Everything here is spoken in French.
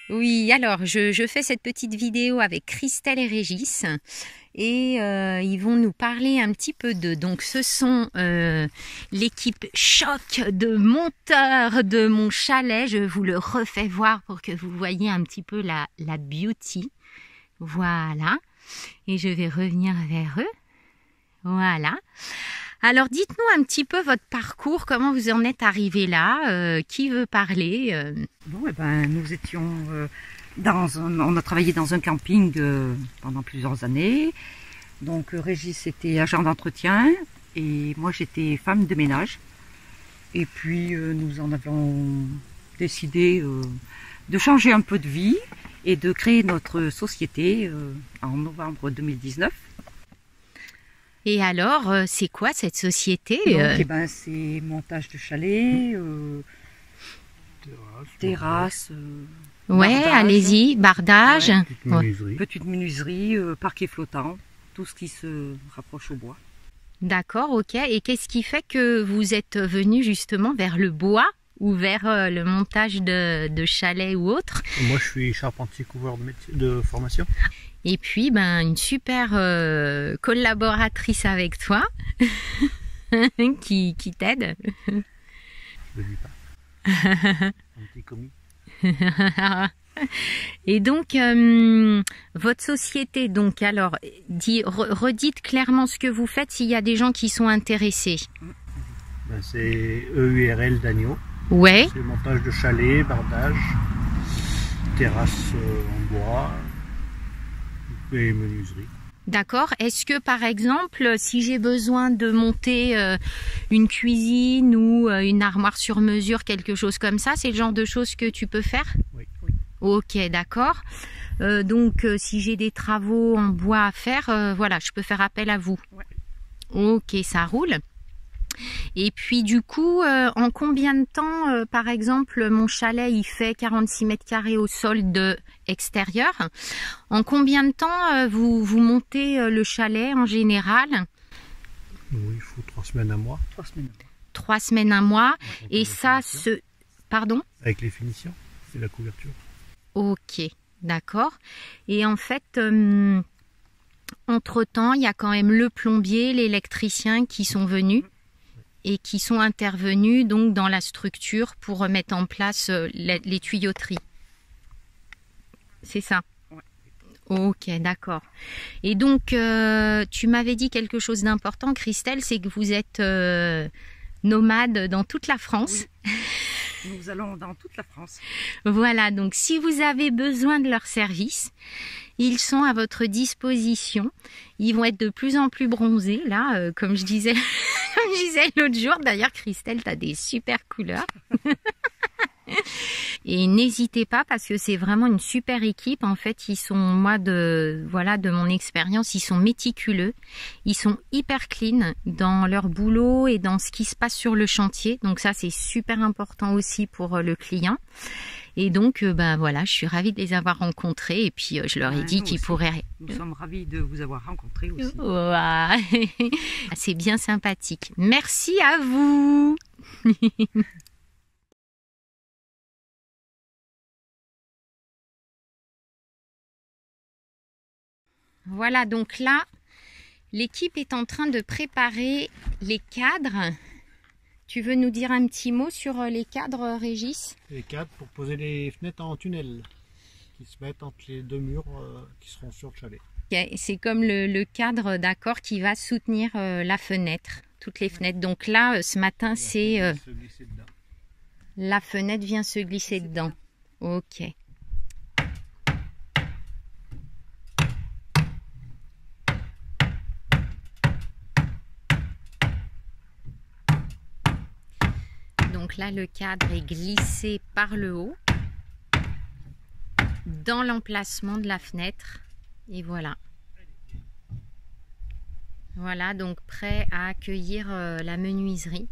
Oui, alors je fais cette petite vidéo avec Christelle et Régis et ils vont nous parler un petit peu d'eux. Donc ce sont l'équipe choc de monteurs de mon chalet. Je vous le refais voir pour que vous voyez un petit peu la beauty. Voilà. Et je vais revenir vers eux. Voilà. Alors dites-nous un petit peu votre parcours, comment vous en êtes arrivé là, qui veut parler Bon, eh ben, nous étions on a travaillé dans un camping pendant plusieurs années. Donc Régis était agent d'entretien et moi j'étais femme de ménage. Et puis nous en avons décidé de changer un peu de vie et de créer notre société en novembre 2019. Et alors, c'est quoi cette société? Donc, eh ben, c'est montage de chalet, terrasse, ouais, bardage, allez-y, bardage. ouais, petite menuiserie, parquet flottant, tout ce qui se rapproche au bois. D'accord, ok. Et qu'est-ce qui fait que vous êtes venu justement vers le bois ou vers le montage de chalets ou autre? Moi, je suis charpentier couvreur de formation. Et puis, ben, une super collaboratrice avec toi qui t'aide. Je ne le dis pas. Un petit commis. Et donc, votre société, donc alors, redites clairement ce que vous faites s'il y a des gens qui sont intéressés. Ben, c'est EURL d'Agneau. Ouais. C'est montage de chalet, bardage, terrasse en bois et menuiserie. D'accord. Est-ce que par exemple, si j'ai besoin de monter une cuisine ou une armoire sur mesure, quelque chose comme ça, c'est le genre de choses que tu peux faire? Oui. Ok, d'accord. Donc, si j'ai des travaux en bois à faire, voilà, je peux faire appel à vous. Ouais. Ok, ça roule. Et puis du coup, en combien de temps, par exemple, mon chalet, il fait 46 mètres carrés au sol de extérieur. En combien de temps vous montez le chalet en général? Oui, il faut 3 semaines à mois. 3 semaines. 3 semaines, un mois. Et ça, finitions. Pardon? Avec les finitions, c'est la couverture. Ok, d'accord. Et en fait, entre-temps, il y a quand même le plombier, l'électricien qui sont venus et qui sont intervenus donc dans la structure pour remettre en place les tuyauteries. C'est ça? Ouais. Ok, d'accord. Et donc, tu m'avais dit quelque chose d'important, Christelle, c'est que vous êtes nomade dans toute la France. Oui. Nous allons dans toute la France. Voilà, donc si vous avez besoin de leurs services, ils sont à votre disposition. Ils vont être de plus en plus bronzés, là, comme je disais, comme je disais l'autre jour. D'ailleurs, Christelle, tu as des super couleurs. Et n'hésitez pas parce que c'est vraiment une super équipe. En fait, ils sont, moi, de mon expérience, ils sont méticuleux. Ils sont hyper clean dans leur boulot et dans ce qui se passe sur le chantier. Donc ça, c'est super important aussi pour le client. Et donc, ben voilà, je suis ravie de les avoir rencontrés. Et puis, je leur ai dit qu'ils pourraient... Nous sommes ravis de vous avoir rencontrés aussi. Ouais. C'est bien sympathique. Merci à vous. Voilà, donc là, l'équipe est en train de préparer les cadres. Tu veux nous dire un petit mot sur les cadres, Régis? Les cadres pour poser les fenêtres en tunnel qui se mettent entre les deux murs qui seront sur le chalet. Okay, c'est comme le cadre, d'accord, qui va soutenir la fenêtre, toutes les fenêtres. Donc là, ce matin, c'est... la fenêtre vient se glisser dedans. Ok. Donc là, le cadre est glissé par le haut dans l'emplacement de la fenêtre. Et voilà. Voilà, donc prêt à accueillir la menuiserie.